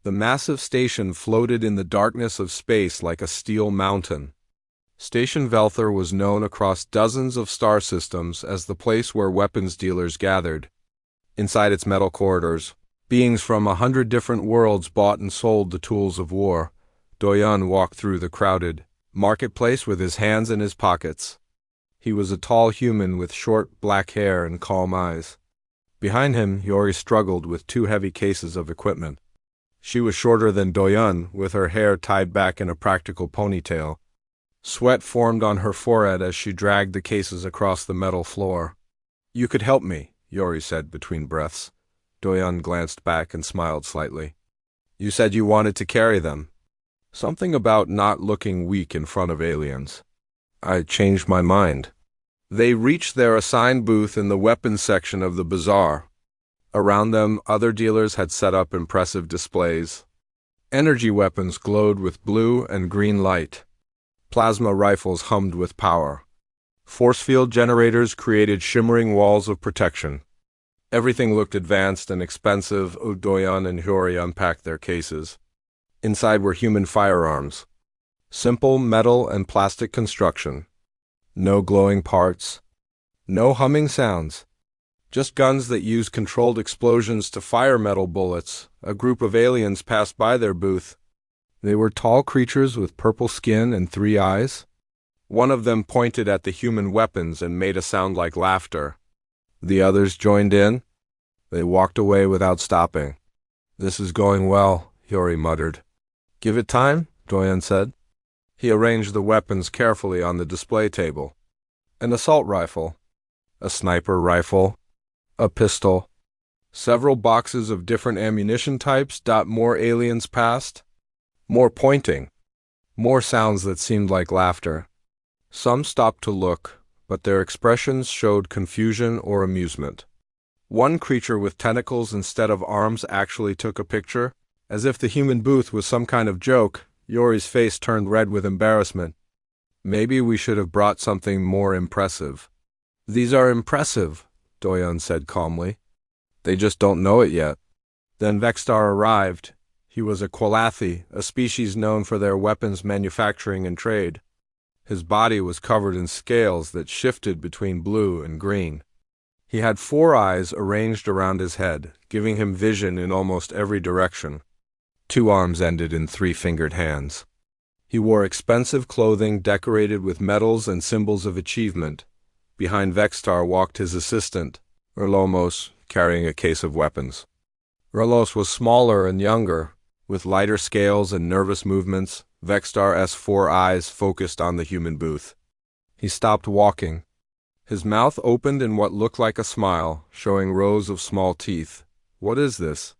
The massive station floated in the darkness of space like a steel mountain. Station Velthor was known across dozens of star systems as the place where weapons dealers gathered. Inside its metal corridors, beings from 100 different worlds bought and sold the tools of war. Doyon walked through the crowded marketplace with his hands in his pockets. He was a tall human with short black hair and calm eyes. Behind him, Yori struggled with 2 heavy cases of equipment. She was shorter than Doyon, with her hair tied back in a practical ponytail. Sweat formed on her forehead as she dragged the cases across the metal floor. "You could help me," Yori said between breaths. Doyon glanced back and smiled slightly. "You said you wanted to carry them." "Something about not looking weak in front of aliens." "I changed my mind." They reached their assigned booth in the weapons section of the bazaar. Around them, other dealers had set up impressive displays. Energy weapons glowed with blue and green light. Plasma rifles hummed with power. Force field generators created shimmering walls of protection. Everything looked advanced and expensive. Doyon and Hyori unpacked their cases. Inside were human firearms. Simple metal and plastic construction. No glowing parts. No humming sounds. Just guns that used controlled explosions to fire metal bullets. A group of aliens passed by their booth. They were tall creatures with purple skin and 3 eyes. One of them pointed at the human weapons and made a sound like laughter. The others joined in. They walked away without stopping. "This is going well," Hyori muttered. "Give it time," Doyon said. He arranged the weapons carefully on the display table. An assault rifle, a sniper rifle, a pistol, several boxes of different ammunition types. More aliens passed. More pointing. More sounds that seemed like laughter. Some stopped to look, but their expressions showed confusion or amusement. One creature with tentacles instead of arms actually took a picture, as if the human booth was some kind of joke. Yori's face turned red with embarrassment. "Maybe we should have brought something more impressive." "These are impressive," Doyon said calmly. "They just don't know it yet." Then Vextar arrived. He was a Qualathi, a species known for their weapons manufacturing and trade. His body was covered in scales that shifted between blue and green. He had 4 eyes arranged around his head, giving him vision in almost every direction. 2 arms ended in 3-fingered hands. He wore expensive clothing decorated with medals and symbols of achievement. Behind Vextar walked his assistant, Ralomos, carrying a case of weapons. Ralos was smaller and younger, with lighter scales and nervous movements. Vextar's 4 eyes focused on the human booth. He stopped walking. His mouth opened in what looked like a smile, showing rows of small teeth. "What is this?"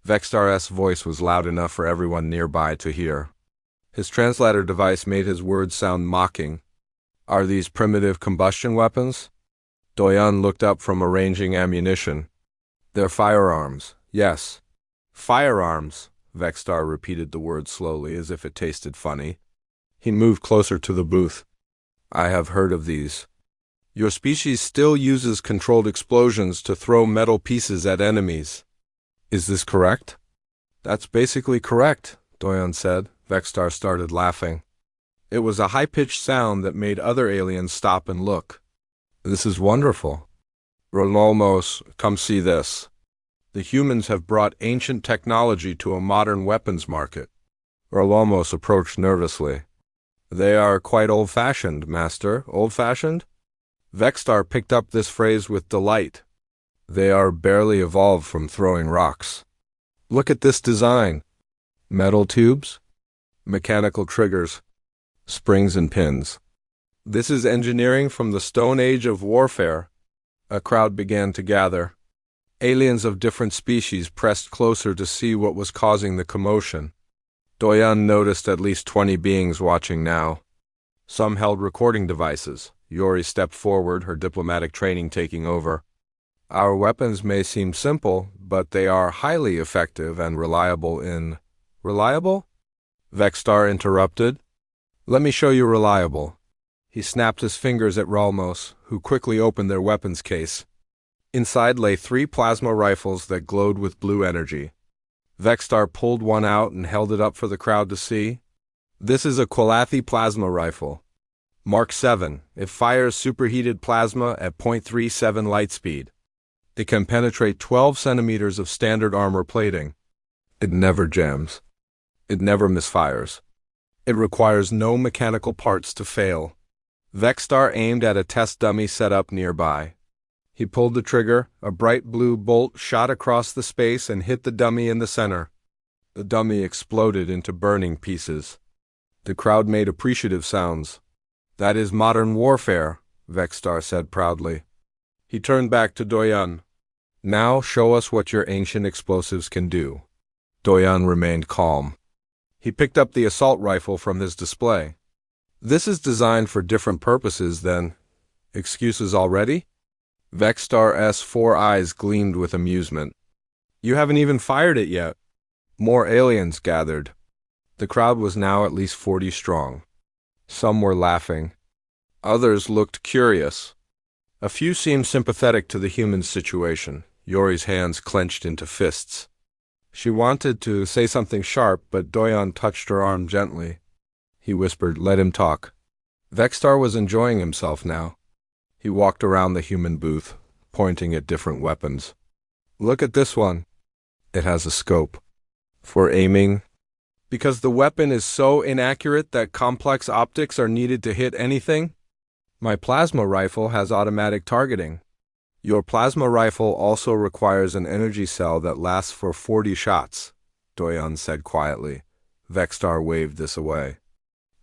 Vextar's voice was loud enough for everyone nearby to hear. His translator device made his words sound mocking. "Are these primitive combustion weapons?" Doyon looked up from arranging ammunition. "They're firearms, yes." "Firearms," Vextar repeated the word slowly as if it tasted funny. He moved closer to the booth. "I have heard of these. Your species still uses controlled explosions to throw metal pieces at enemies. Is this correct?" "That's basically correct," Doyon said. Vextar started laughing. It was a high-pitched sound that made other aliens stop and look. "This is wonderful." "Rolmos, come see this." The humans have brought ancient technology to a modern weapons market. Rolmos approached nervously. "They are quite old-fashioned, Master. Old-fashioned?" Vextar picked up this phrase with delight. "They are barely evolved from throwing rocks. Look at this design. Metal tubes, mechanical triggers, springs and pins. This is engineering from the Stone Age of warfare." A crowd began to gather. Aliens of different species pressed closer to see what was causing the commotion. Doyon noticed at least 20 beings watching now. Some held recording devices. Yori stepped forward, her diplomatic training taking over. "Our weapons may seem simple, but they are highly effective and reliable in—" "Reliable?" Vextar interrupted. "Let me show you reliable." He snapped his fingers at Ralmos, who quickly opened their weapons case. Inside lay 3 plasma rifles that glowed with blue energy. Vexstar pulled one out and held it up for the crowd to see. This is a Qualathi plasma rifle. Mark 7. It fires superheated plasma at 0.37 light speed. It can penetrate 12 centimeters of standard armor plating. It never jams. It never misfires. It requires no mechanical parts to fail. Vexstar aimed at a test dummy set up nearby. He pulled the trigger, a bright blue bolt shot across the space and hit the dummy in the center. The dummy exploded into burning pieces. The crowd made appreciative sounds. "That is modern warfare," Vexstar said proudly. He turned back to Doyan. "Now show us what your ancient explosives can do." Doyan remained calm. He picked up the assault rifle from his display. "This is designed for different purposes than excuses already?" Vexstar's 4 eyes gleamed with amusement. "You haven't even fired it yet." More aliens gathered. The crowd was now at least 40 strong. Some were laughing. Others looked curious. A few seemed sympathetic to the human situation. Yori's hands clenched into fists. She wanted to say something sharp, but Doyan touched her arm gently. He whispered, "Let him talk." Vexstar was enjoying himself now. He walked around the human booth, pointing at different weapons. "Look at this one. It has a scope. For aiming. Because the weapon is so inaccurate that complex optics are needed to hit anything. My plasma rifle has automatic targeting. Your plasma rifle also requires an energy cell that lasts for 40 shots, Doyan said quietly. Vexstar waved this away.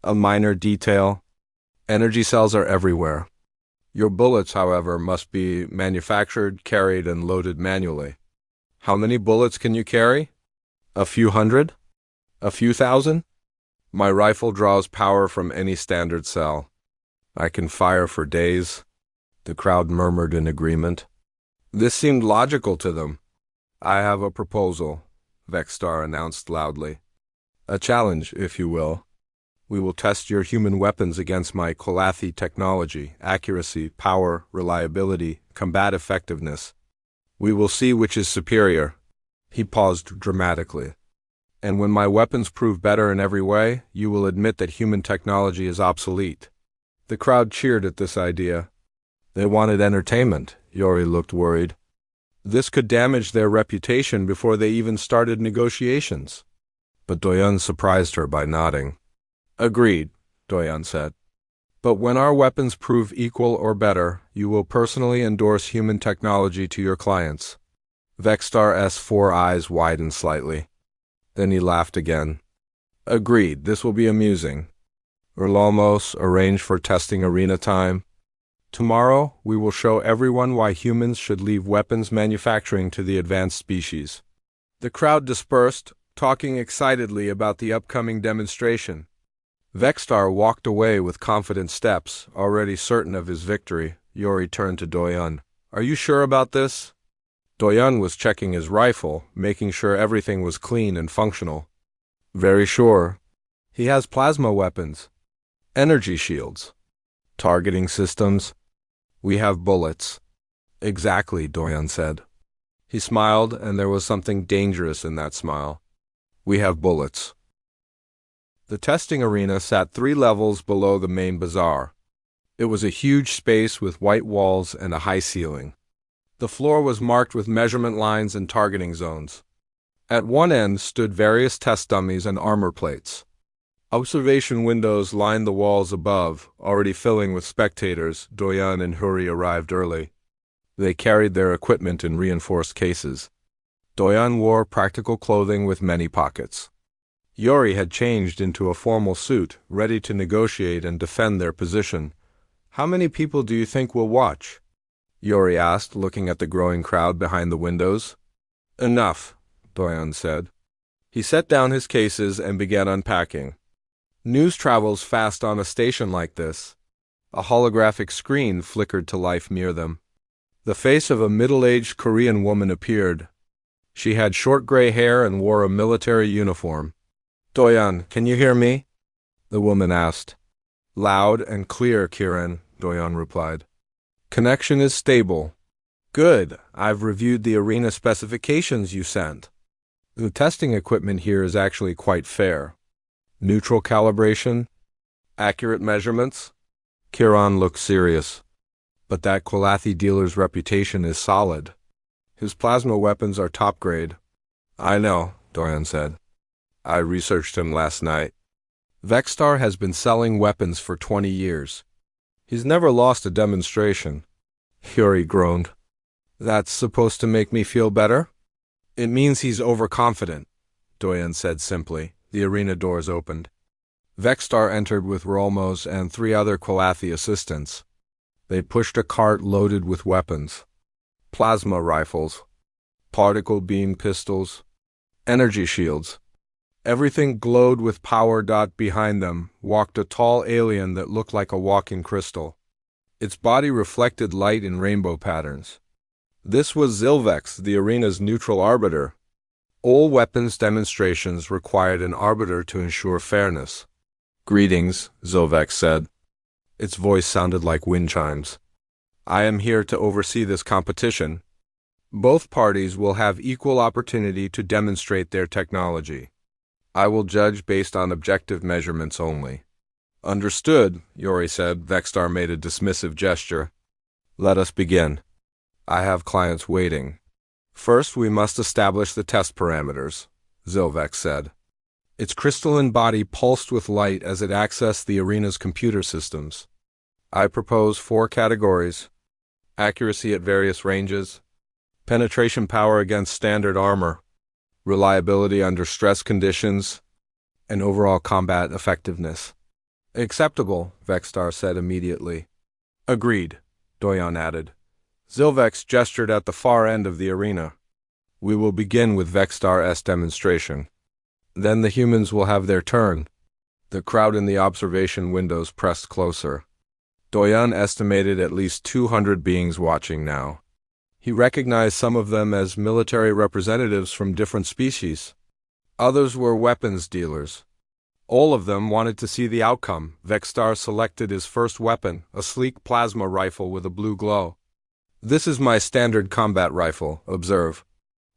A minor detail. Energy cells are everywhere. Your bullets, however, must be manufactured, carried, and loaded manually. How many bullets can you carry? A few hundred? A few thousand? My rifle draws power from any standard cell. I can fire for days. The crowd murmured in agreement. This seemed logical to them. I have a proposal, Vexstar announced loudly. A challenge, if you will. We will test your human weapons against my Qualathi technology, accuracy, power, reliability, combat effectiveness. We will see which is superior. He paused dramatically. And when my weapons prove better in every way, you will admit that human technology is obsolete. The crowd cheered at this idea. They wanted entertainment. Yori looked worried. This could damage their reputation before they even started negotiations. But Doyan surprised her by nodding. Agreed, Doyan said. But when our weapons prove equal or better, you will personally endorse human technology to your clients. Vexstar's 4 eyes widened slightly. Then he laughed again. Agreed, this will be amusing. Erlamos, arrange for testing arena time. Tomorrow, we will show everyone why humans should leave weapons manufacturing to the advanced species. The crowd dispersed, talking excitedly about the upcoming demonstration. Vexstar walked away with confident steps, already certain of his victory. Yori turned to Doyan. Are you sure about this? Doyan was checking his rifle, making sure everything was clean and functional. Very sure. He has plasma weapons. Energy shields. Targeting systems. We have bullets. Exactly, Doyan said. He smiled, and there was something dangerous in that smile. We have bullets. The testing arena sat 3 levels below the main bazaar. It was a huge space with white walls and a high ceiling. The floor was marked with measurement lines and targeting zones. At one end stood various test dummies and armor plates. Observation windows lined the walls above, already filling with spectators. Doyan and Huri arrived early. They carried their equipment in reinforced cases. Doyan wore practical clothing with many pockets. Yori had changed into a formal suit, ready to negotiate and defend their position. How many people do you think will watch? Yori asked, looking at the growing crowd behind the windows. Enough, Doyan said. He set down his cases and began unpacking. News travels fast on a station like this. A holographic screen flickered to life near them. The face of a middle-aged Korean woman appeared. She had short gray hair and wore a military uniform. Doyan, can you hear me? The woman asked. Loud and clear, Kiran, Doyan replied. Connection is stable. Good. I've reviewed the arena specifications you sent. The testing equipment here is actually quite fair. Neutral calibration, accurate measurements. Kiran looked serious. But that Qualathi dealer's reputation is solid. His plasma weapons are top grade. I know, Doyan said. I researched him last night. Vexstar has been selling weapons for 20 years. He's never lost a demonstration. Yuri groaned. That's supposed to make me feel better? It means he's overconfident, Doyan said simply. The arena doors opened. Vexstar entered with Rolmos and 3 other Qualathi assistants. They pushed a cart loaded with weapons. Plasma rifles, particle beam pistols, energy shields. Everything glowed with power. Behind them walked a tall alien that looked like a walking crystal. Its body reflected light in rainbow patterns. This was Zilvex, the arena's neutral arbiter. All weapons demonstrations required an arbiter to ensure fairness. Greetings, Zilvex said. Its voice sounded like wind chimes. I am here to oversee this competition. Both parties will have equal opportunity to demonstrate their technology. I will judge based on objective measurements only. Understood, Yuri said. Vexstar made a dismissive gesture. Let us begin. I have clients waiting. First, we must establish the test parameters, Zilvex said. Its crystalline body pulsed with light as it accessed the arena's computer systems. I propose 4 categories: accuracy at various ranges, penetration power against standard armor, reliability under stress conditions, and overall combat effectiveness. Acceptable, Vexstar said immediately. Agreed, Doyan added. Zilvex gestured at the far end of the arena. We will begin with Vexstar's demonstration. Then the humans will have their turn. The crowd in the observation windows pressed closer. Doyan estimated at least 200 beings watching now. He recognized some of them as military representatives from different species. Others were weapons dealers. All of them wanted to see the outcome. Vexstar selected his first weapon, a sleek plasma rifle with a blue glow. This is my standard combat rifle, observe.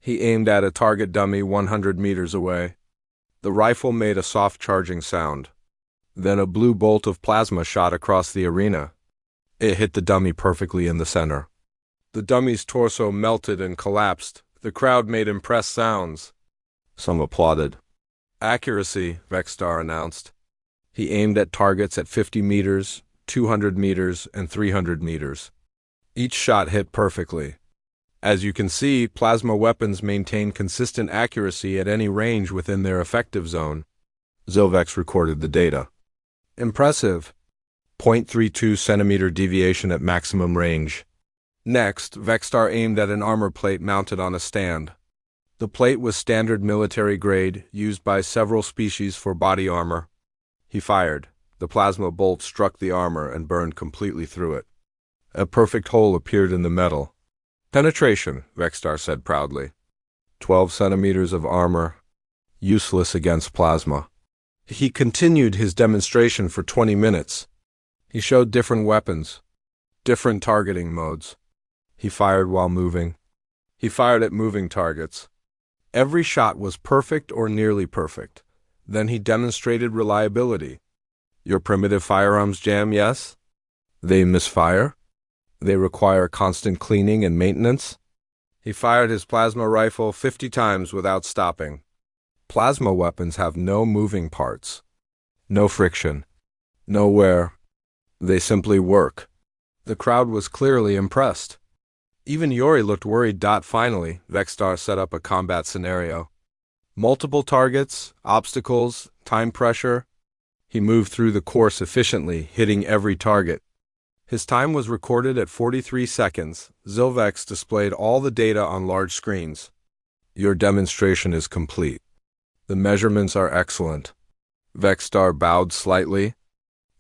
He aimed at a target dummy 100 meters away. The rifle made a soft charging sound. Then a blue bolt of plasma shot across the arena. It hit the dummy perfectly in the center. The dummy's torso melted and collapsed. The crowd made impressed sounds. Some applauded. Accuracy, Vexstar announced. He aimed at targets at 50 meters, 200 meters, and 300 meters. Each shot hit perfectly. As you can see, plasma weapons maintain consistent accuracy at any range within their effective zone. Zilvex recorded the data. Impressive. 0.32 centimeter deviation at maximum range. Next, Vexstar aimed at an armor plate mounted on a stand. The plate was standard military grade, used by several species for body armor. He fired. The plasma bolt struck the armor and burned completely through it. A perfect hole appeared in the metal. Penetration, Vexstar said proudly. 12 centimeters of armor, useless against plasma. He continued his demonstration for 20 minutes. He showed different weapons, different targeting modes. He fired while moving. He fired at moving targets. Every shot was perfect or nearly perfect. Then he demonstrated reliability. Your primitive firearms jam, yes? They misfire? They require constant cleaning and maintenance? He fired his plasma rifle 50 times without stopping. Plasma weapons have no moving parts, no friction, no wear. They simply work. The crowd was clearly impressed. Even Yuri looked worried. Finally, Vexstar set up a combat scenario. Multiple targets, obstacles, time pressure. He moved through the course efficiently, hitting every target. His time was recorded at 43 seconds. Zilvex displayed all the data on large screens. Your demonstration is complete. The measurements are excellent. Vexstar bowed slightly.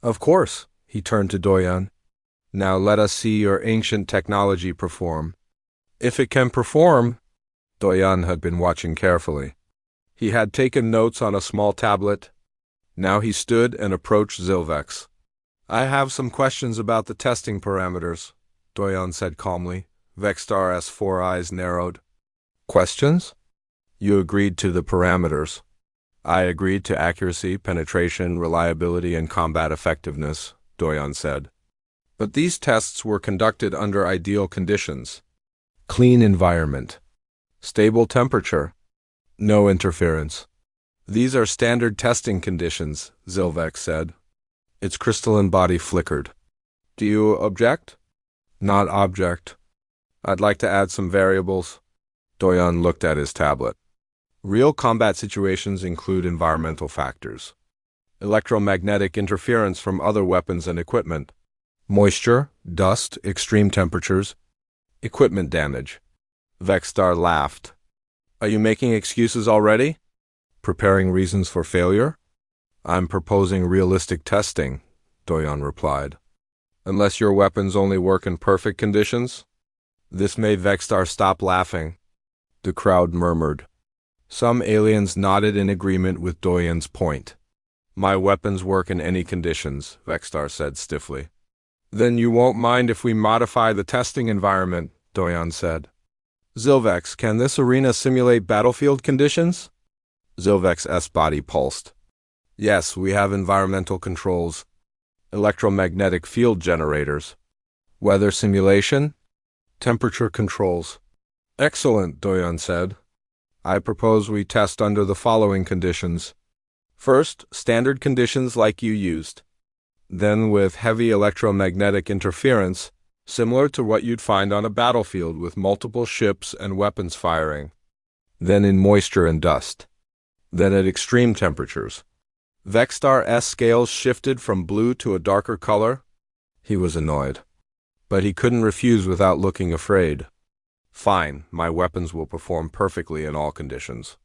Of course, he turned to Doyan. Now let us see your ancient technology perform. If it can perform, Doyan had been watching carefully. He had taken notes on a small tablet. Now he stood and approached Zilvex. I have some questions about the testing parameters, Doyan said calmly. Vexstar's 4 eyes narrowed. Questions? You agreed to the parameters. I agreed to accuracy, penetration, reliability, and combat effectiveness, Doyon said. But these tests were conducted under ideal conditions. Clean environment. Stable temperature. No interference. These are standard testing conditions, Zilvex said. Its crystalline body flickered. Do you object? Not object. I'd like to add some variables. Doyon looked at his tablet. Real combat situations include environmental factors. Electromagnetic interference from other weapons and equipment. Moisture, dust, extreme temperatures. Equipment damage. Vexstar laughed. Are you making excuses already? Preparing reasons for failure? I'm proposing realistic testing, Doyon replied. Unless your weapons only work in perfect conditions? This made Vexstar stop laughing. The crowd murmured. Some aliens nodded in agreement with Doyon's point. My weapons work in any conditions, Vexstar said stiffly. Then you won't mind if we modify the testing environment, Doyon said. Zilvex, can this arena simulate battlefield conditions? Zilvex's body pulsed. Yes, we have environmental controls. Electromagnetic field generators. Weather simulation? Temperature controls. Excellent, Doyon said. I propose we test under the following conditions. First, standard conditions like you used. Then with heavy electromagnetic interference, similar to what you'd find on a battlefield with multiple ships and weapons firing. Then in moisture and dust. Then at extreme temperatures. Vexstar's scales shifted from blue to a darker color. He was annoyed. But he couldn't refuse without looking afraid. Fine, my weapons will perform perfectly in all conditions.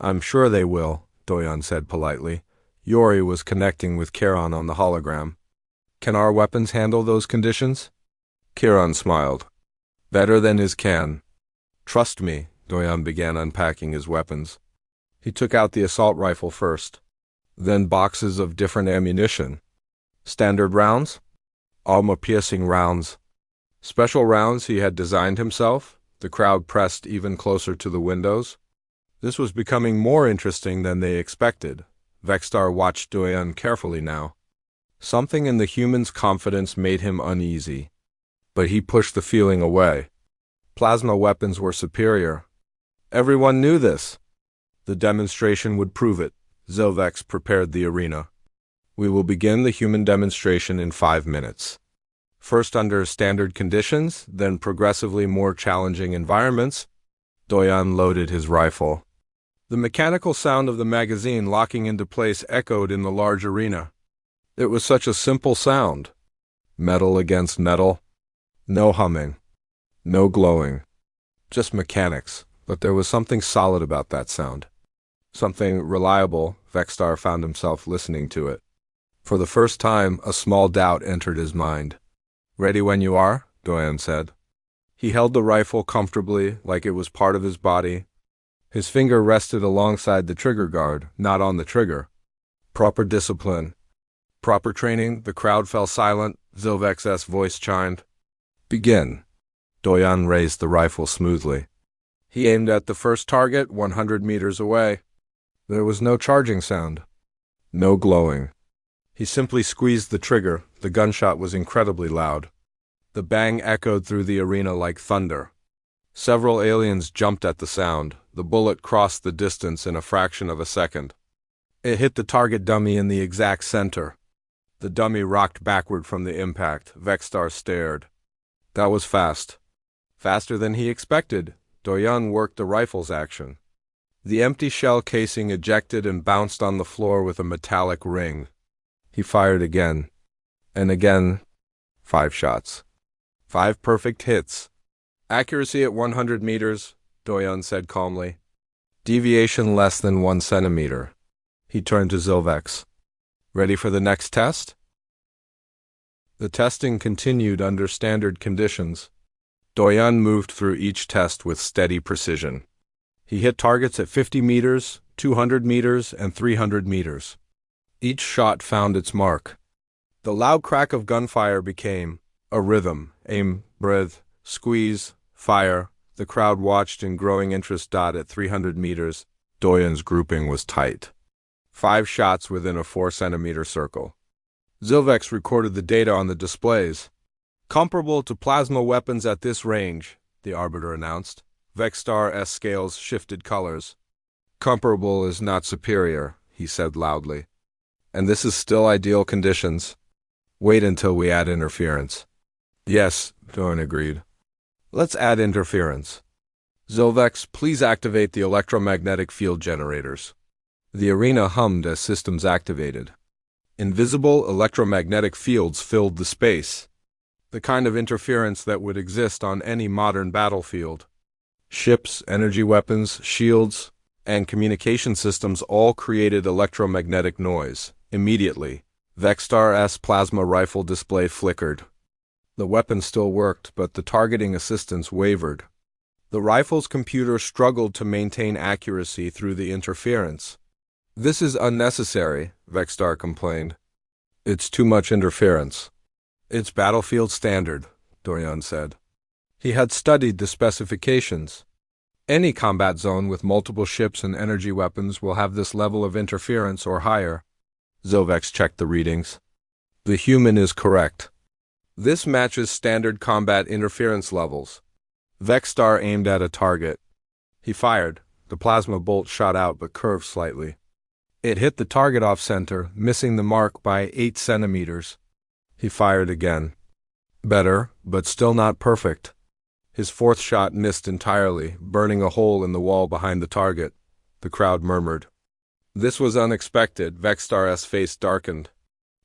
I'm sure they will, Doyon said politely. Yori was connecting with Charon on the hologram. Can our weapons handle those conditions? Charon smiled. Better than his can. Trust me, Doyon began unpacking his weapons. He took out the assault rifle first. Then boxes of different ammunition. Standard rounds? Armor-piercing rounds. Special rounds he had designed himself. The crowd pressed even closer to the windows. This was becoming more interesting than they expected. Vexstar watched Doyon carefully now. Something in the human's confidence made him uneasy. But he pushed the feeling away. Plasma weapons were superior. Everyone knew this. The demonstration would prove it. Zilvex prepared the arena. We will begin the human demonstration in 5 minutes. First under standard conditions, then progressively more challenging environments. Doyon loaded his rifle. The mechanical sound of the magazine locking into place echoed in the large arena. It was such a simple sound. Metal against metal. No humming. No glowing. Just mechanics, but there was something solid about that sound. Something reliable. Vexstar found himself listening to it. For the first time, a small doubt entered his mind. Ready when you are, Doyon said. He held the rifle comfortably, like it was part of his body. His finger rested alongside the trigger guard, not on the trigger. Proper discipline. Proper training. The crowd fell silent. Zilvex's voice chimed. Begin. Doyon raised the rifle smoothly. He aimed at the first target 100 meters away. There was no charging sound. No glowing. He simply squeezed the trigger. The gunshot was incredibly loud. The bang echoed through the arena like thunder. Several aliens jumped at the sound. The bullet crossed the distance in a fraction of a second. It hit the target dummy in the exact center. The dummy rocked backward from the impact. Vexstar stared. That was fast. Faster than he expected. Doyon worked the rifle's action. The empty shell casing ejected and bounced on the floor with a metallic ring. He fired again. And again. 5 shots. 5 perfect hits. Accuracy at 100 meters, Doyon said calmly. Deviation less than 1 centimeter. He turned to Zilvex. Ready for the next test? The testing continued under standard conditions. Doyon moved through each test with steady precision. He hit targets at 50 meters, 200 meters, and 300 meters. Each shot found its mark. The loud crack of gunfire became a rhythm. Aim, breathe, squeeze, fire, The crowd watched in growing interest. At 300 meters, Doyen's grouping was tight. 5 shots within a 4-centimeter circle. Zilvex recorded the data on the displays. Comparable to plasma weapons at this range, the Arbiter announced. Vexstar scales shifted colors. Comparable is not superior, he said loudly. And this is still ideal conditions. Wait until we add interference. Yes, Doyen agreed. Let's add interference. Zilvex, please activate the electromagnetic field generators. The arena hummed as systems activated. Invisible electromagnetic fields filled the space, the kind of interference that would exist on any modern battlefield. Ships, energy weapons, shields, and communication systems all created electromagnetic noise. Immediately, Vexstar's plasma rifle display flickered. The weapon still worked, but the targeting assistance wavered. The rifle's computer struggled to maintain accuracy through the interference. This is unnecessary, Vexstar complained. It's too much interference. It's battlefield standard, Doyen said. He had studied the specifications. Any combat zone with multiple ships and energy weapons will have this level of interference or higher. Zilvex checked the readings. The human is correct. This matches standard combat interference levels. Vexstar aimed at a target. He fired. The plasma bolt shot out but curved slightly. It hit the target off-center, missing the mark by 8 centimeters. He fired again. Better, but still not perfect. His 4th shot missed entirely, burning a hole in the wall behind the target. The crowd murmured. This was unexpected. Vexstar's face darkened.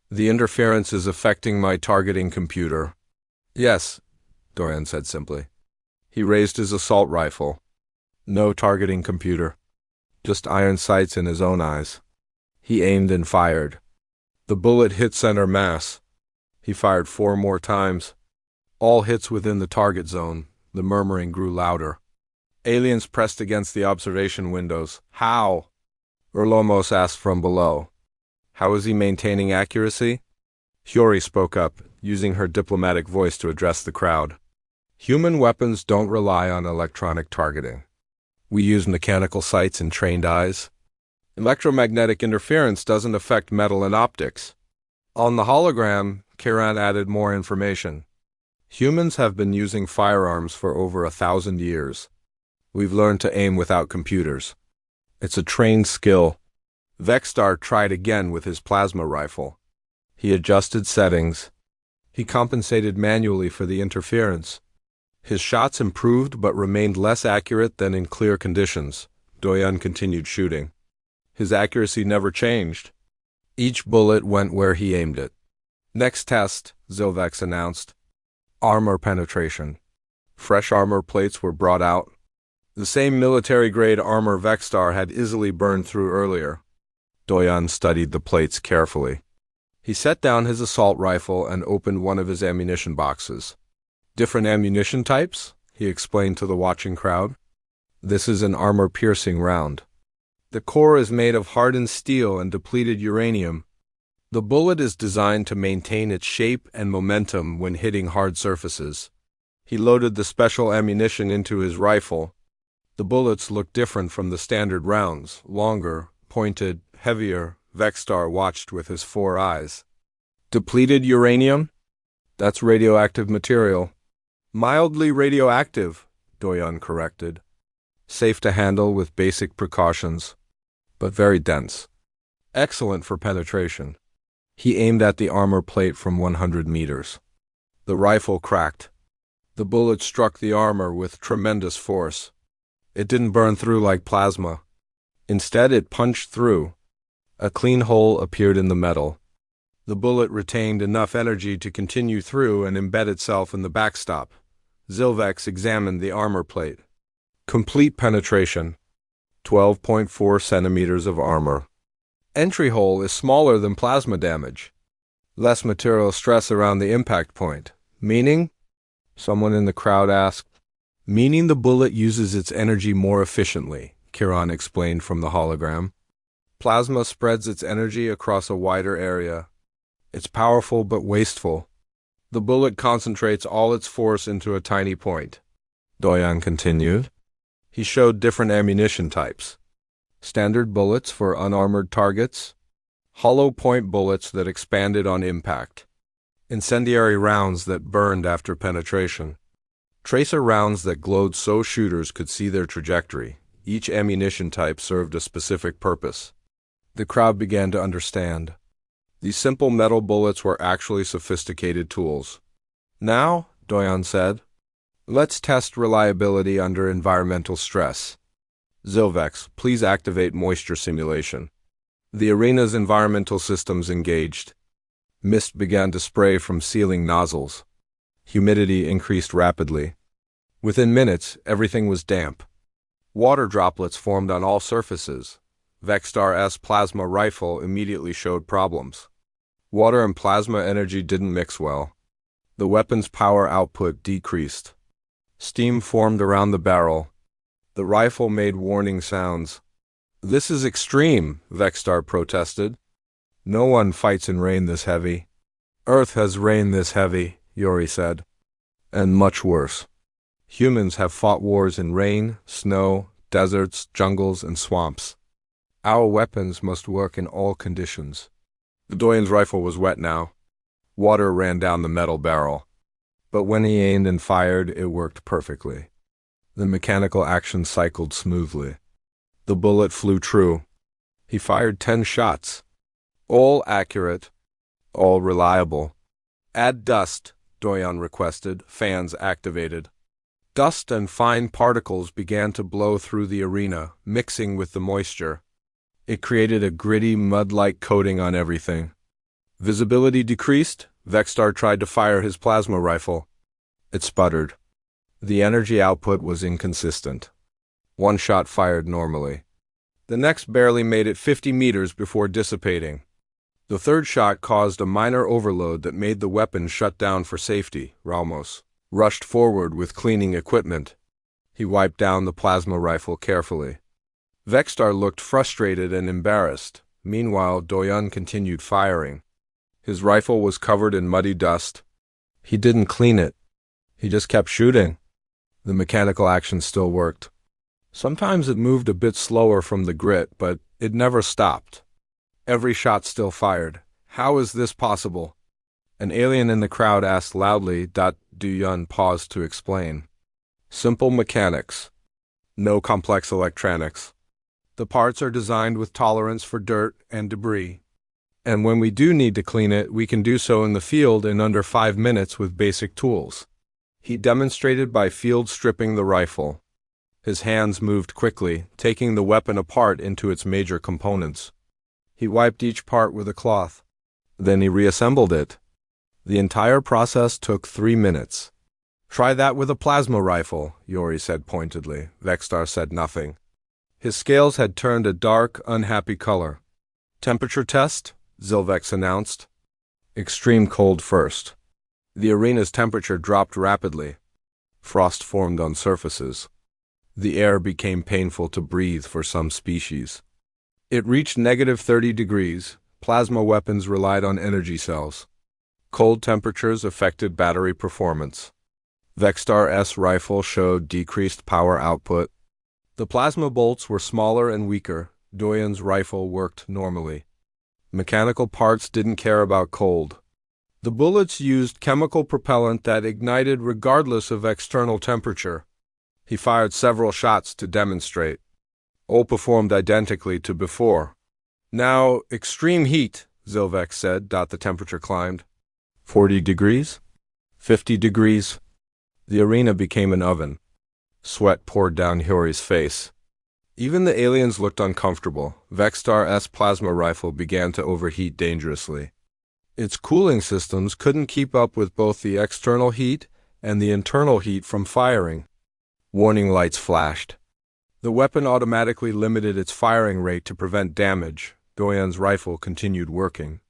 The interference is affecting my targeting computer. Yes, Doyen said simply. He raised his assault rifle. No targeting computer. Just iron sights in his own eyes. He aimed and fired. The bullet hit center mass. He fired 4 more times. All hits within the target zone. The murmuring grew louder. Aliens pressed against the observation windows. How? Urlomos asked from below. How is he maintaining accuracy? Hori spoke up, using her diplomatic voice to address the crowd. Human weapons don't rely on electronic targeting. We use mechanical sights and trained eyes. Electromagnetic interference doesn't affect metal and optics. On the hologram, Kiran added more information. Humans have been using firearms for over 1,000 years. We've learned to aim without computers. It's a trained skill. Vexstar tried again with his plasma rifle. He adjusted settings. He compensated manually for the interference. His shots improved but remained less accurate than in clear conditions. Doyen continued shooting. His accuracy never changed. Each bullet went where he aimed it. Next test, Zilvex announced. Armor penetration. Fresh armor plates were brought out. The same military-grade armor Vexstar had easily burned through earlier. Doyen studied the plates carefully. He set down his assault rifle and opened one of his ammunition boxes. Different ammunition types, he explained to the watching crowd. This is an armor-piercing round. The core is made of hardened steel and depleted uranium. The bullet is designed to maintain its shape and momentum when hitting hard surfaces. He loaded the special ammunition into his rifle. The bullets looked different from the standard rounds, longer, pointed, heavier. Vexstar watched with his 4 eyes. Depleted uranium? That's radioactive material. Mildly radioactive, Doyen corrected. Safe to handle with basic precautions, but very dense. Excellent for penetration. He aimed at the armor plate from 100 meters. The rifle cracked. The bullet struck the armor with tremendous force. It didn't burn through like plasma. Instead, it punched through. A clean hole appeared in the metal. The bullet retained enough energy to continue through and embed itself in the backstop. Zilvex examined the armor plate. Complete penetration. 12.4 centimeters of armor. Entry hole is smaller than plasma damage. Less material stress around the impact point. Meaning? Someone in the crowd asked. Meaning the bullet uses its energy more efficiently, Kiran explained from the hologram. Plasma spreads its energy across a wider area. It's powerful but wasteful. The bullet concentrates all its force into a tiny point. Doyan continued. He showed different ammunition types. Standard bullets for unarmored targets, hollow point bullets that expanded on impact, incendiary rounds that burned after penetration, tracer rounds that glowed so shooters could see their trajectory. Each ammunition type served a specific purpose. The crowd began to understand. These simple metal bullets were actually sophisticated tools. Now, Doyan said, let's test reliability under environmental stress. Zilvex, please activate moisture simulation. The arena's environmental systems engaged. Mist began to spray from ceiling nozzles. Humidity increased rapidly. Within minutes, everything was damp. Water droplets formed on all surfaces. Vexstar's plasma rifle immediately showed problems. Water and plasma energy didn't mix well. The weapon's power output decreased. Steam formed around the barrel. The rifle made warning sounds. This is extreme, Vexstar protested. No one fights in rain this heavy. Earth has rain this heavy, Yori said. And much worse. Humans have fought wars in rain, snow, deserts, jungles, and swamps. Our weapons must work in all conditions. The Doyan's rifle was wet now. Water ran down the metal barrel. But when he aimed and fired, it worked perfectly. The mechanical action cycled smoothly. The bullet flew true. He fired 10 shots. All accurate, all reliable. Add dust, Doyan requested, fans activated. Dust and fine particles began to blow through the arena, mixing with the moisture. It created a gritty, mud-like coating on everything. Visibility decreased. Vexstar tried to fire his plasma rifle. It sputtered. The energy output was inconsistent. One shot fired normally. The next barely made it 50 meters before dissipating. The third shot caused a minor overload that made the weapon shut down for safety. Ramos rushed forward with cleaning equipment. He wiped down the plasma rifle carefully. Vexstar looked frustrated and embarrassed. Meanwhile, Doyan continued firing. His rifle was covered in muddy dust. He didn't clean it. He just kept shooting. The mechanical action still worked. Sometimes it moved a bit slower from the grit, but it never stopped. Every shot still fired. How is this possible? An alien in the crowd asked loudly. Doyan paused to explain. Simple mechanics. No complex electronics. The parts are designed with tolerance for dirt and debris. And when we do need to clean it, we can do so in the field in under 5 minutes with basic tools. He demonstrated by field stripping the rifle. His hands moved quickly, taking the weapon apart into its major components. He wiped each part with a cloth. Then he reassembled it. The entire process took 3 minutes. Try that with a plasma rifle, Yori said pointedly. Vexstar said nothing. His scales had turned a dark, unhappy color. Temperature test, Zilvex announced. Extreme cold first. The arena's temperature dropped rapidly. Frost formed on surfaces. The air became painful to breathe for some species. It reached -30 degrees. Plasma weapons relied on energy cells. Cold temperatures affected battery performance. Vexstar's rifle showed decreased power output. The plasma bolts were smaller and weaker. Doyan's rifle worked normally. Mechanical parts didn't care about cold. The bullets used chemical propellant that ignited regardless of external temperature. He fired several shots to demonstrate. All performed identically to before. Now, extreme heat, Zilvex said. The temperature climbed. 40 degrees? 50 degrees? The arena became an oven. Sweat poured down Hori's face. Even the aliens looked uncomfortable. Vexstar's plasma rifle began to overheat dangerously. Its cooling systems couldn't keep up with both the external heat and the internal heat from firing. Warning lights flashed. The weapon automatically limited its firing rate to prevent damage. Doyan's rifle continued working.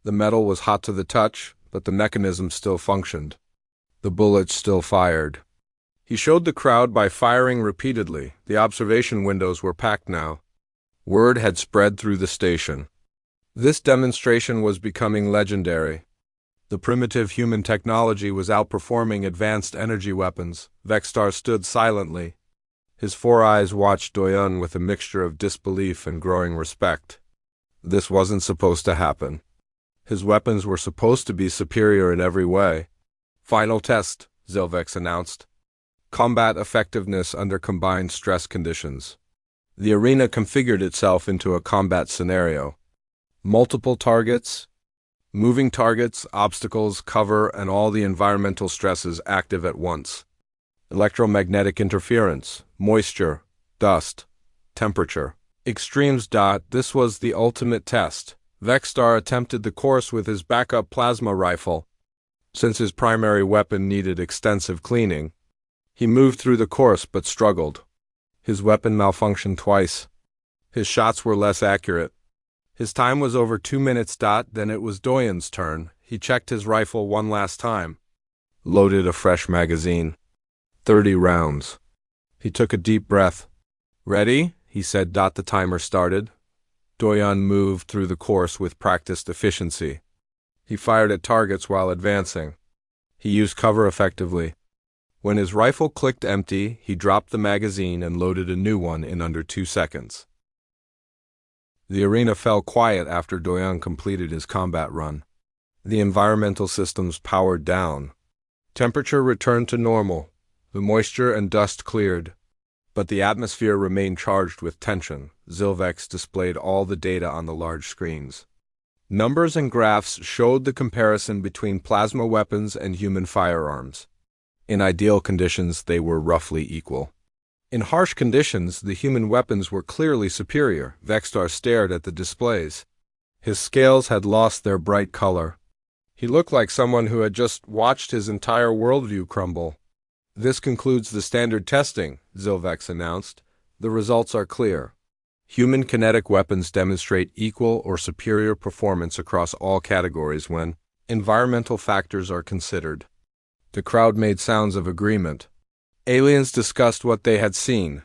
The metal was hot to the touch, but the mechanism still functioned. The bullets still fired. He showed the crowd by firing repeatedly. The observation windows were packed now. Word had spread through the station. This demonstration was becoming legendary. The primitive human technology was outperforming advanced energy weapons. Vexstar stood silently. His four eyes watched Doyon with a mixture of disbelief and growing respect. This wasn't supposed to happen. His weapons were supposed to be superior in every way. Final test, Zilvex announced. Combat effectiveness under combined stress conditions. The arena configured itself into a combat scenario. Multiple targets, moving targets, obstacles, cover, and all the environmental stresses active at once. Electromagnetic interference, moisture, dust, temperature. Extremes. This was the ultimate test. Vexstar attempted the course with his backup plasma rifle. Since his primary weapon needed extensive cleaning, he moved through the course but struggled. His weapon malfunctioned twice. His shots were less accurate. His time was over 2 minutes. Then it was Doyen's turn. He checked his rifle one last time. Loaded a fresh magazine. 30 rounds. He took a deep breath. Ready? He said. The timer started. Doyen moved through the course with practiced efficiency. He fired at targets while advancing. He used cover effectively. When his rifle clicked empty, he dropped the magazine and loaded a new one in under 2 seconds. The arena fell quiet after Doyen completed his combat run. The environmental systems powered down. Temperature returned to normal. The moisture and dust cleared. But the atmosphere remained charged with tension. Zilvex displayed all the data on the large screens. Numbers and graphs showed the comparison between plasma weapons and human firearms. In ideal conditions, they were roughly equal. In harsh conditions, the human weapons were clearly superior. Vexstar stared at the displays. His scales had lost their bright color. He looked like someone who had just watched his entire worldview crumble. This concludes the standard testing, Zilvex announced. The results are clear. Human kinetic weapons demonstrate equal or superior performance across all categories when environmental factors are considered. The crowd made sounds of agreement. Aliens discussed what they had seen.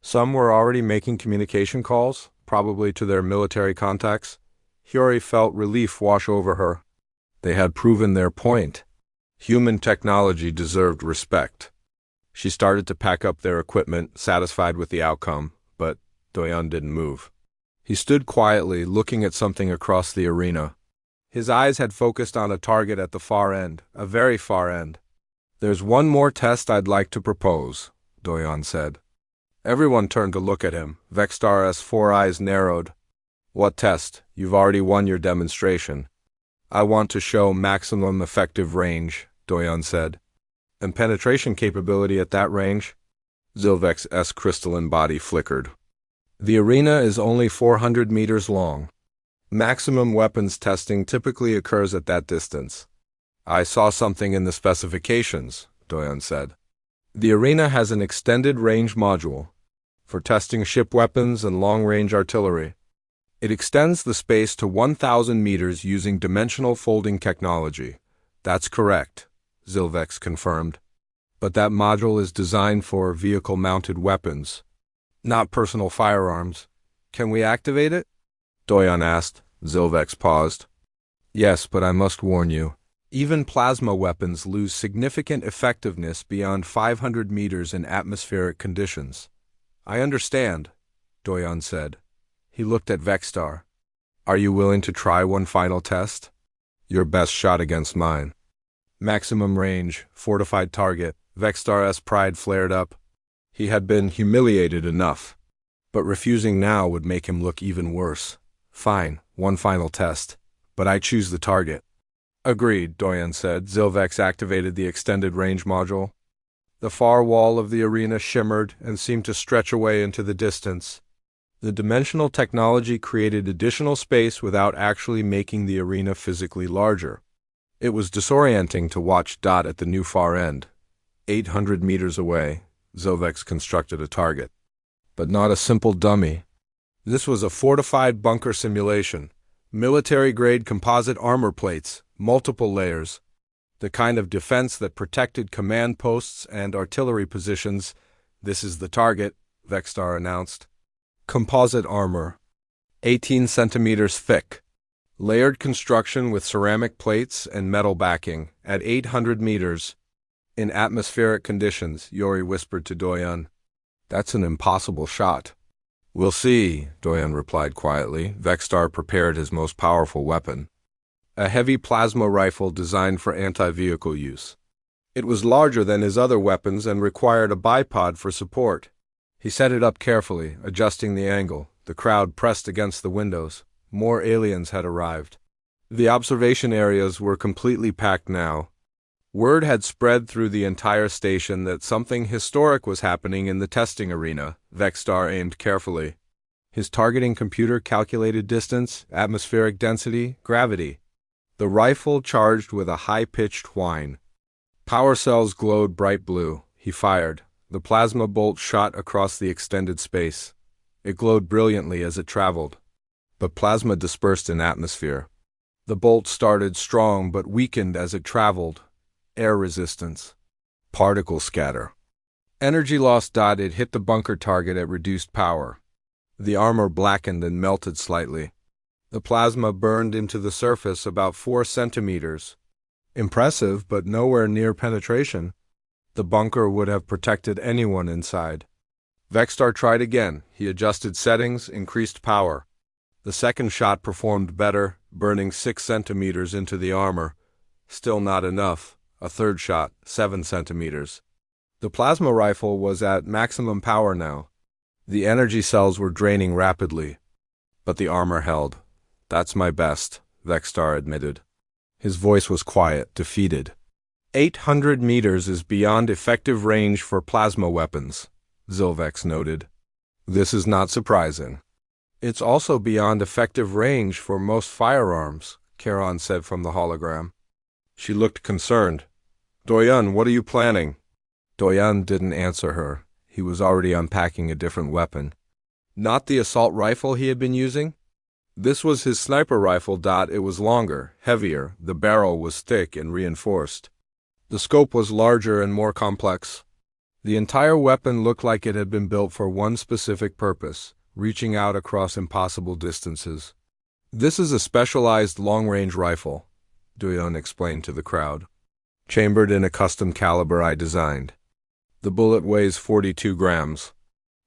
Some were already making communication calls, probably to their military contacts. Hiyori felt relief wash over her. They had proven their point. Human technology deserved respect. She started to pack up their equipment, satisfied with the outcome, but Doyen didn't move. He stood quietly, looking at something across the arena. His eyes had focused on a target at the far end, a very far end. "There's one more test I'd like to propose," Doyen said. Everyone turned to look at him. Vexstar's four eyes narrowed. "What test? You've already won your demonstration." "I want to show maximum effective range," Doyen said. "And penetration capability at that range?" Zilvex's crystalline body flickered. "The arena is only 400 meters long. Maximum weapons testing typically occurs at that distance." "I saw something in the specifications," Doyen said. "The arena has an extended range module for testing ship weapons and long-range artillery. It extends the space to 1,000 meters using dimensional folding technology." "That's correct," Zilvex confirmed. "But that module is designed for vehicle-mounted weapons, not personal firearms. Can we activate it?" Doyen asked. Zilvex paused. "Yes, but I must warn you. Even plasma weapons lose significant effectiveness beyond 500 meters in atmospheric conditions." "I understand," Doyen said. He looked at Vexstar. "Are you willing to try one final test? Your best shot against mine." Maximum range, fortified target. Vexstar's pride flared up. He had been humiliated enough, but refusing now would make him look even worse. "Fine, one final test, but I choose the target." "Agreed," Doyen said. Zilvex activated the extended range module. The far wall of the arena shimmered and seemed to stretch away into the distance. The dimensional technology created additional space without actually making the arena physically larger. It was disorienting to watch at the new far end. 800 meters away, Zilvex constructed a target. But not a simple dummy. This was a fortified bunker simulation. Military-grade composite armor plates, multiple layers. The kind of defense that protected command posts and artillery positions. "This is the target," Vexstar announced. Composite armor. 18 centimeters thick. Layered construction with ceramic plates and metal backing, at 800 meters. In atmospheric conditions, Yori whispered to Doyan. That's an impossible shot. We'll see, Doyan replied quietly. Vexstar prepared his most powerful weapon. A heavy plasma rifle designed for anti-vehicle use. It was larger than his other weapons and required a bipod for support. He set it up carefully, adjusting the angle. The crowd pressed against the windows. More aliens had arrived. The observation areas were completely packed now. Word had spread through the entire station that something historic was happening in the testing arena. Vexstar aimed carefully. His targeting computer calculated distance, atmospheric density, gravity. The rifle charged with a high-pitched whine. Power cells glowed bright blue. He fired. The plasma bolt shot across the extended space. It glowed brilliantly as it traveled. But plasma dispersed in atmosphere. The bolt started strong but weakened as it traveled. Air resistance. Particle scatter. Energy loss. It hit the bunker target at reduced power. The armor blackened and melted slightly. The plasma burned into the surface about 4 centimeters. Impressive, but nowhere near penetration. The bunker would have protected anyone inside. Vexstar tried again. He adjusted settings, increased power. The second shot performed better, burning 6 centimeters into the armor. Still not enough. A third shot, 7 centimeters. The plasma rifle was at maximum power now. The energy cells were draining rapidly. But the armor held. That's my best, Vexstar admitted. His voice was quiet, defeated. 800 meters is beyond effective range for plasma weapons, Zilvex noted. This is not surprising. It's also beyond effective range for most firearms, Charon said from the hologram. She looked concerned. Doyan, what are you planning? Doyan didn't answer her. He was already unpacking a different weapon. Not the assault rifle he had been using? This was his sniper rifle. It was longer, heavier. The barrel was thick and reinforced. The scope was larger and more complex. The entire weapon looked like it had been built for one specific purpose, reaching out across impossible distances. This is a specialized long-range rifle, Doyan explained to the crowd. Chambered in a custom caliber I designed. The bullet weighs 42 grams.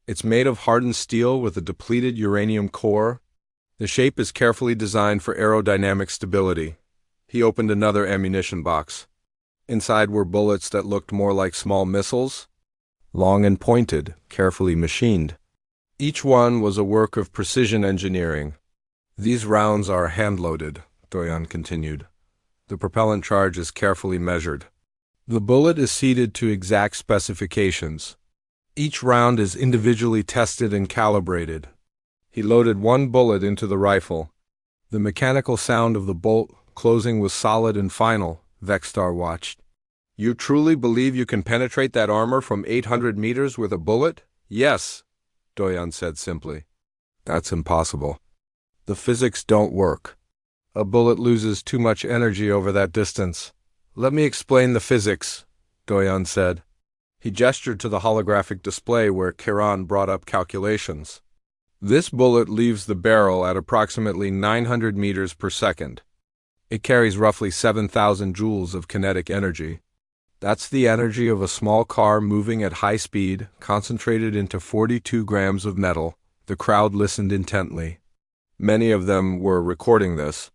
It's made of hardened steel with a depleted uranium core. The shape is carefully designed for aerodynamic stability. He opened another ammunition box. Inside were bullets that looked more like small missiles, long and pointed, carefully machined. Each one was a work of precision engineering. These rounds are hand-loaded, Doyan continued. The propellant charge is carefully measured. The bullet is seated to exact specifications. Each round is individually tested and calibrated. He loaded one bullet into the rifle. The mechanical sound of the bolt closing was solid and final, Vexstar watched. You truly believe you can penetrate that armor from 800 meters with a bullet? Yes, Doyan said simply. That's impossible. The physics don't work. A bullet loses too much energy over that distance. Let me explain the physics, Doyan said. He gestured to the holographic display where Charon brought up calculations. This bullet leaves the barrel at approximately 900 meters per second. It carries roughly 7,000 joules of kinetic energy. That's the energy of a small car moving at high speed, concentrated into 42 grams of metal. The crowd listened intently. Many of them were recording this.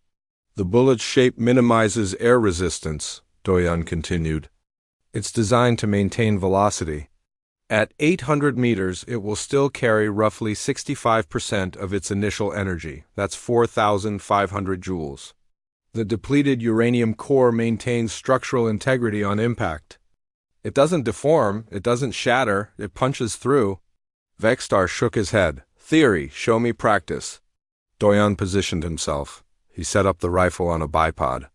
The bullet's shape minimizes air resistance, Doyan continued. It's designed to maintain velocity. At 800 meters, it will still carry roughly 65% of its initial energy. That's 4,500 joules. The depleted uranium core maintains structural integrity on impact. It doesn't deform, it doesn't shatter, it punches through. Vexstar shook his head. Theory, show me practice. Doyan positioned himself. He set up the rifle on a bipod.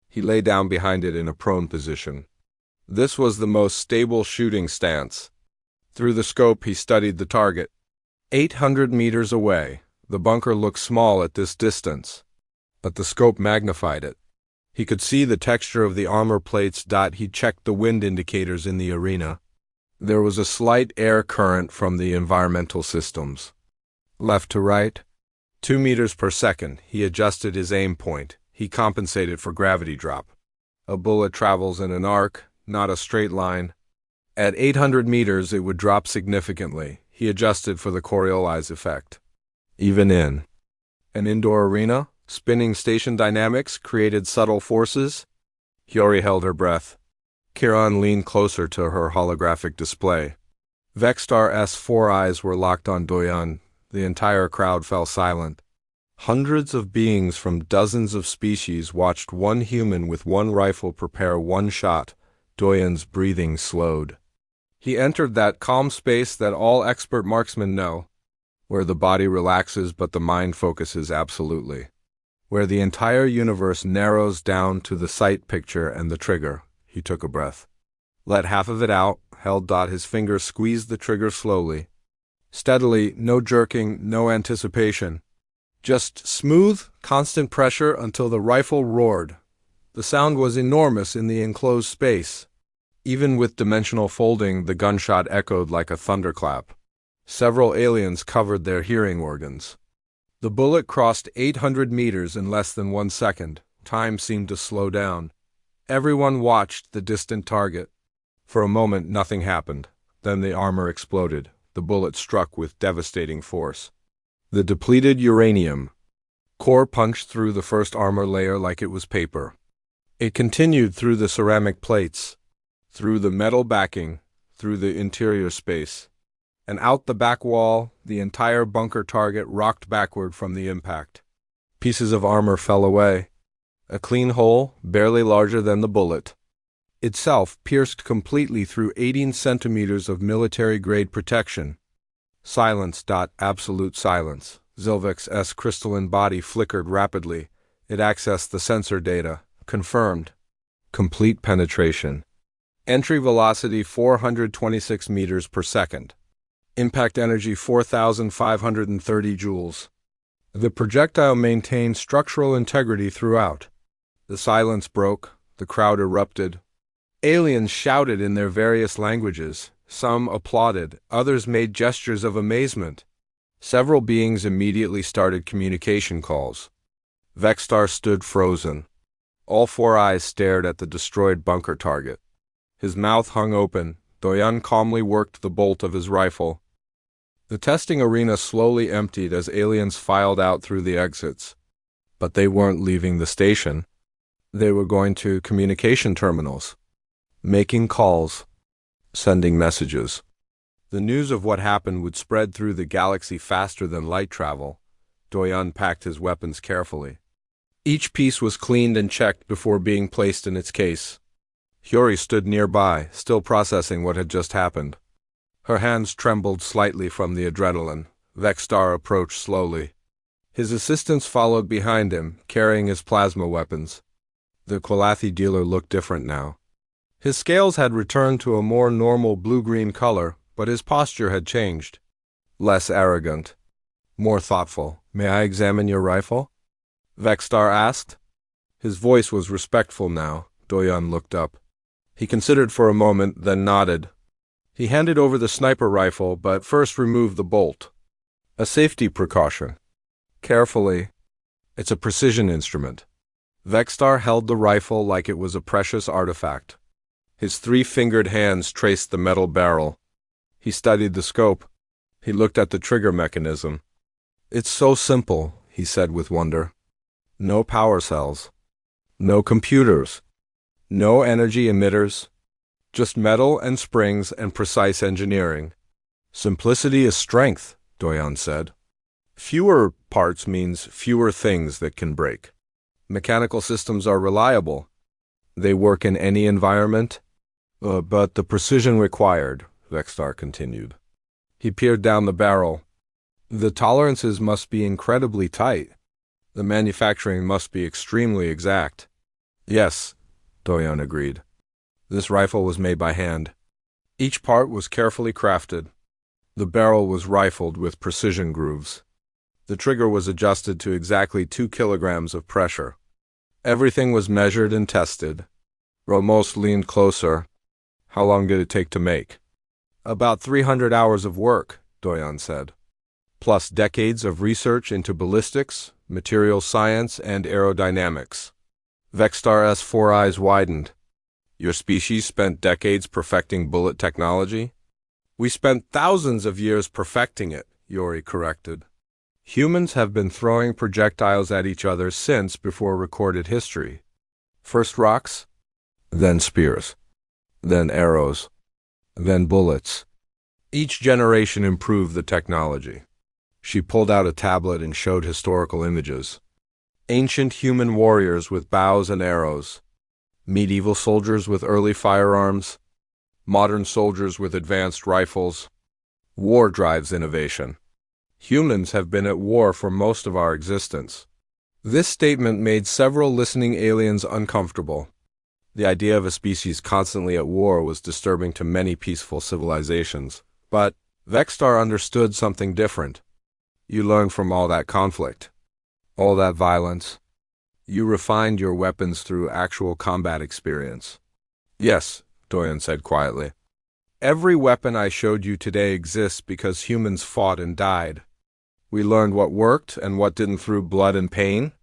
He lay down behind it in a prone position. This was the most stable shooting stance. Through the scope, he studied the target. 800 meters away. The bunker looked small at this distance, but the scope magnified it. He could see the texture of the armor plates. He checked the wind indicators in the arena. There was a slight air current from the environmental systems. Left to right, 2 meters per second. He adjusted his aim point. He compensated for gravity drop. A bullet travels in an arc, not a straight line. At 800 meters, it would drop significantly. He adjusted for the Coriolis effect. Even in an indoor arena, spinning station dynamics created subtle forces. Hiyori held her breath. Kiran leaned closer to her holographic display. Vexstar's 4 eyes were locked on Doyan. The entire crowd fell silent. Hundreds of beings from dozens of species watched one human with one rifle prepare one shot. Doyan's breathing slowed. He entered that calm space that all expert marksmen know, where the body relaxes but the mind focuses absolutely, where the entire universe narrows down to the sight picture and the trigger. He took a breath. Let half of it out, held. His fingers squeezed the trigger slowly. Steadily, no jerking, no anticipation. Just smooth, constant pressure until the rifle roared. The sound was enormous in the enclosed space. Even with dimensional folding, the gunshot echoed like a thunderclap. Several aliens covered their hearing organs. The bullet crossed 800 meters in less than 1 second. Time seemed to slow down. Everyone watched the distant target. For a moment, nothing happened. Then the armor exploded. The bullet struck with devastating force. The depleted uranium core punched through the first armor layer like it was paper. It continued through the ceramic plates, through the metal backing, through the interior space, and out the back wall. The entire bunker target rocked backward from the impact. Pieces of armor fell away. A clean hole, barely larger than the bullet itself, pierced completely through 18 centimeters of military-grade protection. Silence. Absolute silence. Zilvex's crystalline body flickered rapidly. It accessed the sensor data. Confirmed. Complete penetration. Entry velocity 426 meters per second. Impact energy 4,530 joules. The projectile maintained structural integrity throughout. The silence broke. The crowd erupted. Aliens shouted in their various languages. Some applauded. Others made gestures of amazement. Several beings immediately started communication calls. Vexstar stood frozen. All 4 eyes stared at the destroyed bunker target. His mouth hung open. Doyan calmly worked the bolt of his rifle. The testing arena slowly emptied as aliens filed out through the exits. But they weren't leaving the station. They were going to communication terminals, making calls, sending messages. The news of what happened would spread through the galaxy faster than light travel. Doyan packed his weapons carefully. Each piece was cleaned and checked before being placed in its case. Hiyori stood nearby, still processing what had just happened. Her hands trembled slightly from the adrenaline. Vexstar approached slowly. His assistants followed behind him, carrying his plasma weapons. The Qualathi dealer looked different now. His scales had returned to a more normal blue-green color, but his posture had changed. Less arrogant. More thoughtful. "May I examine your rifle?" Vexstar asked. His voice was respectful now. Doyan looked up. He considered for a moment, then nodded. He handed over the sniper rifle, but first removed the bolt. A safety precaution. Carefully. It's a precision instrument. Vexstar held the rifle like it was a precious artifact. His 3-fingered hands traced the metal barrel. He studied the scope. He looked at the trigger mechanism. "It's so simple," he said with wonder. "No power cells. No computers. No energy emitters. Just metal and springs and precise engineering." "Simplicity is strength," Doyan said. "Fewer parts means fewer things that can break. Mechanical systems are reliable. They work in any environment. But the precision required," Vexstar continued. He peered down the barrel. "The tolerances must be incredibly tight. The manufacturing must be extremely exact." "Yes," Doyan agreed. "This rifle was made by hand. Each part was carefully crafted. The barrel was rifled with precision grooves. The trigger was adjusted to exactly 2 kilograms of pressure. Everything was measured and tested." Ramos leaned closer. "How long did it take to make?" "About 300 hours of work," Doyan said. plus decades of research into ballistics, material science, and aerodynamics. Vexstar's four eyes widened. Your species spent decades perfecting bullet technology? We spent thousands of years perfecting it, Yori corrected. Humans have been throwing projectiles at each other since before recorded history. First rocks, then spears, then arrows, then bullets. Each generation improved the technology. She pulled out a tablet and showed historical images. Ancient human warriors with bows and arrows, medieval soldiers with early firearms, modern soldiers with advanced rifles. War drives innovation. Humans have been at war for most of our existence. This statement made several listening aliens uncomfortable. The idea of a species constantly at war was disturbing to many peaceful civilizations. But Vexstar understood something different. You learned from all that conflict, all that violence. You refined your weapons through actual combat experience. Yes, Doyen said quietly. Every weapon I showed you today exists because humans fought and died. We learned what worked and what didn't through blood and pain.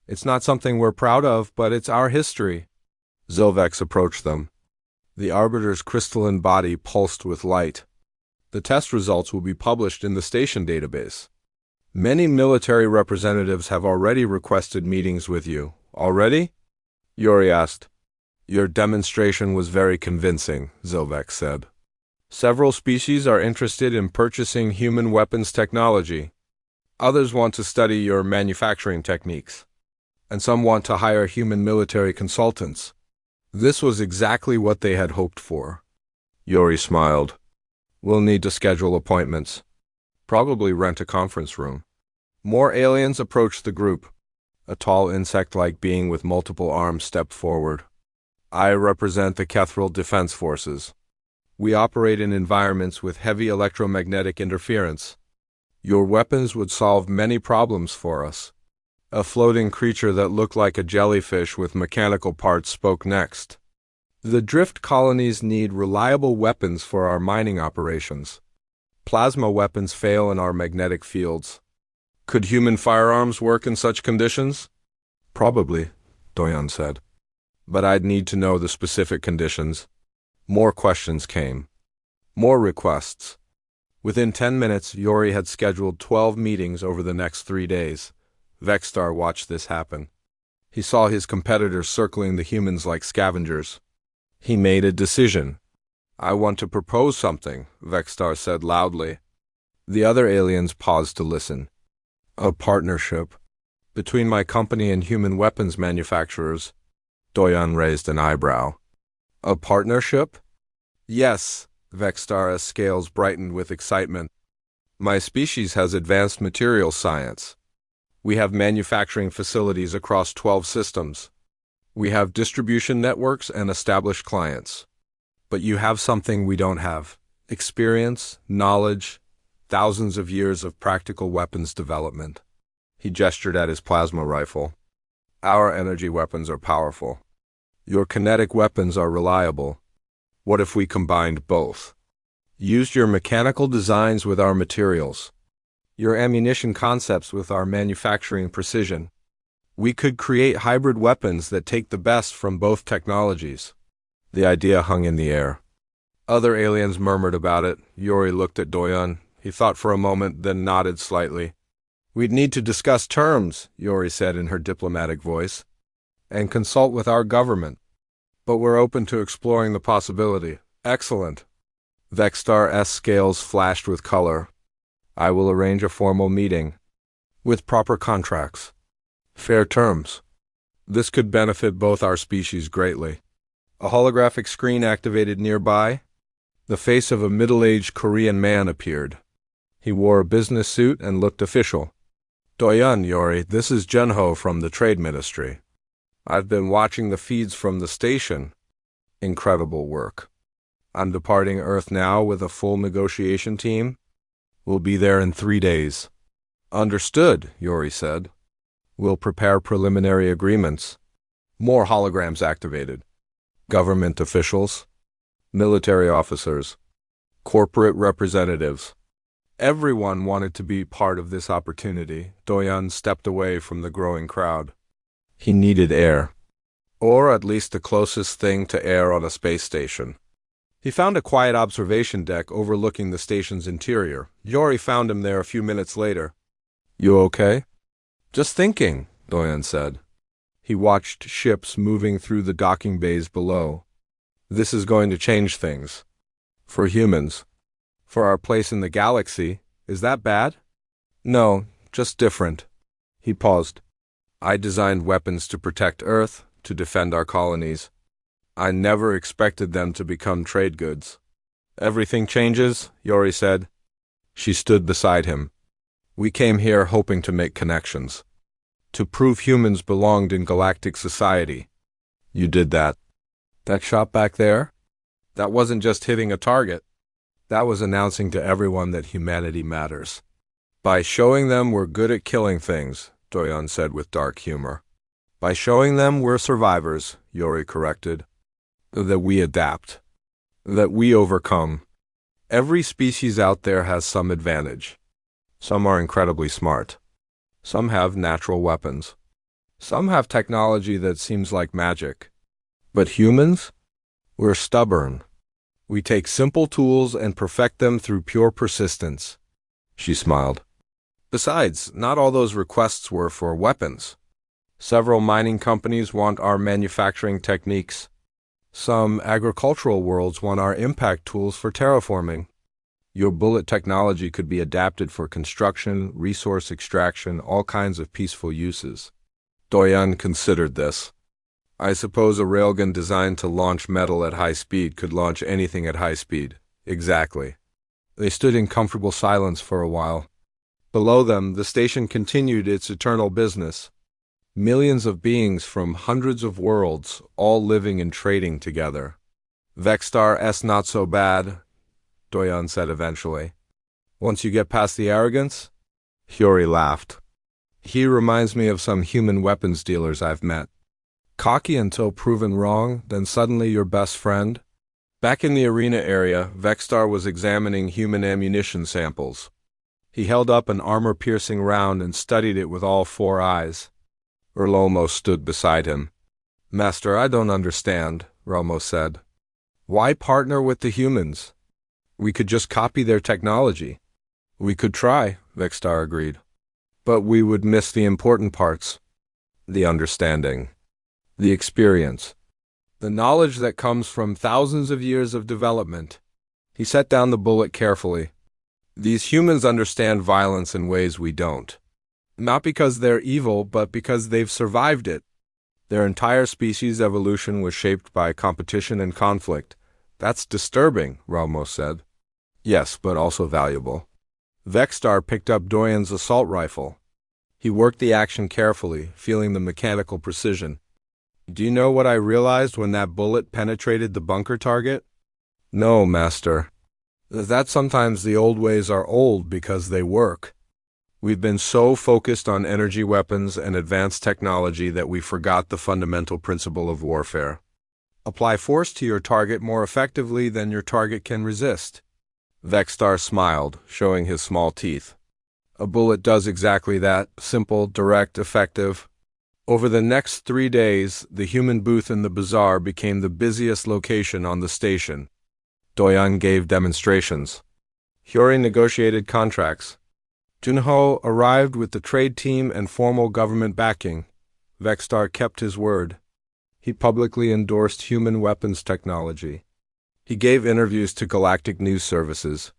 It's not something we're proud of, but it's our history. Zilvex approached them. The Arbiter's crystalline body pulsed with light. The test results will be published in the station database. Many military representatives have already requested meetings with you. Already? Yori asked. Your demonstration was very convincing, Zilvex said. Several species are interested in purchasing human weapons technology. Others want to study your manufacturing techniques. And some want to hire human military consultants. This was exactly what they had hoped for. Yori smiled. We'll need to schedule appointments. Probably rent a conference room. More aliens approached the group. A tall insect-like being with multiple arms stepped forward. I represent the Kethril Defense Forces. We operate in environments with heavy electromagnetic interference. Your weapons would solve many problems for us. A floating creature that looked like a jellyfish with mechanical parts spoke next. The drift colonies need reliable weapons for our mining operations. Plasma weapons fail in our magnetic fields. Could human firearms work in such conditions? Probably, Doyen said. But I'd need to know the specific conditions. More questions came. More requests. Within 10 minutes, Yori had scheduled 12 meetings over the next 3 days. Vexstar watched this happen. He saw his competitors circling the humans like scavengers. He made a decision. I want to propose something, Vexstar said loudly. The other aliens paused to listen. A partnership. Between my company and human weapons manufacturers. Doyen raised an eyebrow. A partnership? Yes, Vexstar's scales brightened with excitement. My species has advanced materials science. We have manufacturing facilities across 12 systems. We have distribution networks and established clients. But you have something we don't have. Experience, knowledge, thousands of years of practical weapons development. He gestured at his plasma rifle. Our energy weapons are powerful. Your kinetic weapons are reliable. What if we combined both? Used your mechanical designs with our materials. Your ammunition concepts with our manufacturing precision. We could create hybrid weapons that take the best from both technologies. The idea hung in the air. Other aliens murmured about it. Yori looked at Doyen. He thought for a moment, then nodded slightly. We'd need to discuss terms, Yori said in her diplomatic voice, and consult with our government. But we're open to exploring the possibility. Excellent. Vexstar's scales flashed with color. I will arrange a formal meeting. With proper contracts. Fair terms. This could benefit both our species greatly. A holographic screen activated nearby. The face of a middle-aged Korean man appeared. He wore a business suit and looked official. Doyen, Yori, this is Junho from the Trade Ministry. I've been watching the feeds from the station. Incredible work. I'm departing Earth now with a full negotiation team. We'll be there in 3 days. Understood, Yori said. We'll prepare preliminary agreements. More holograms activated. Government officials, military officers, corporate representatives. Everyone wanted to be part of this opportunity. Doyan stepped away from the growing crowd. He needed air, or at least the closest thing to air on a space station. He found a quiet observation deck overlooking the station's interior. Yori found him there a few minutes later. "You okay?" "Just thinking," Doyan said. He watched ships moving through the docking bays below. "This is going to change things. For humans. For our place in the galaxy. Is that bad?" "No, just different." He paused. "I designed weapons to protect Earth, to defend our colonies. I never expected them to become trade goods." "Everything changes," Yori said. She stood beside him. "We came here hoping to make connections. To prove humans belonged in galactic society. You did that. That shot back there? That wasn't just hitting a target. That was announcing to everyone that humanity matters. By showing them we're good at killing things," Doyan said with dark humor. "By showing them we're survivors," Yori corrected. "That we adapt. That we overcome. Every species out there has some advantage. Some are incredibly smart. Some have natural weapons. Some have technology that seems like magic. But humans? We're stubborn. We take simple tools and perfect them through pure persistence." She smiled. "Besides, not all those requests were for weapons. Several mining companies want our manufacturing techniques. Some agricultural worlds want our impact tools for terraforming. Your bullet technology could be adapted for construction, resource extraction, all kinds of peaceful uses." Doyan considered this. "I suppose a railgun designed to launch metal at high speed could launch anything at high speed." "Exactly." They stood in comfortable silence for a while. Below them, the station continued its eternal business. Millions of beings from hundreds of worlds, all living and trading together. "Vexstar not so bad," Doyan said eventually. "Once you get past the arrogance?" Hori laughed. "He reminds me of some human weapons dealers I've met. Cocky until proven wrong, then suddenly your best friend." Back in the arena area, Vexstar was examining human ammunition samples. He held up an armor-piercing round and studied it with all four eyes. Ramos stood beside him. "Master, I don't understand," Ramos said. "Why partner with the humans? We could just copy their technology." "We could try," Vexstar agreed. "But we would miss the important parts. The understanding. The experience. The knowledge that comes from thousands of years of development." He set down the bullet carefully. "These humans understand violence in ways we don't. Not because they're evil, but because they've survived it. Their entire species evolution was shaped by competition and conflict. That's disturbing," Ramos said. "Yes, but also valuable." Vexstar picked up Doyan's assault rifle. He worked the action carefully, feeling the mechanical precision. "Do you know what I realized when that bullet penetrated the bunker target?" "No, Master." "That sometimes the old ways are old because they work. We've been so focused on energy weapons and advanced technology that we forgot the fundamental principle of warfare. Apply force to your target more effectively than your target can resist." Vexstar smiled, showing his small teeth. "A bullet does exactly that, simple, direct, effective." Over the next 3 days, the human booth in the bazaar became the busiest location on the station. Doyan gave demonstrations. Hori negotiated contracts. Junho arrived with the trade team and formal government backing. Vexstar kept his word. He publicly endorsed human weapons technology. He gave interviews to galactic news services.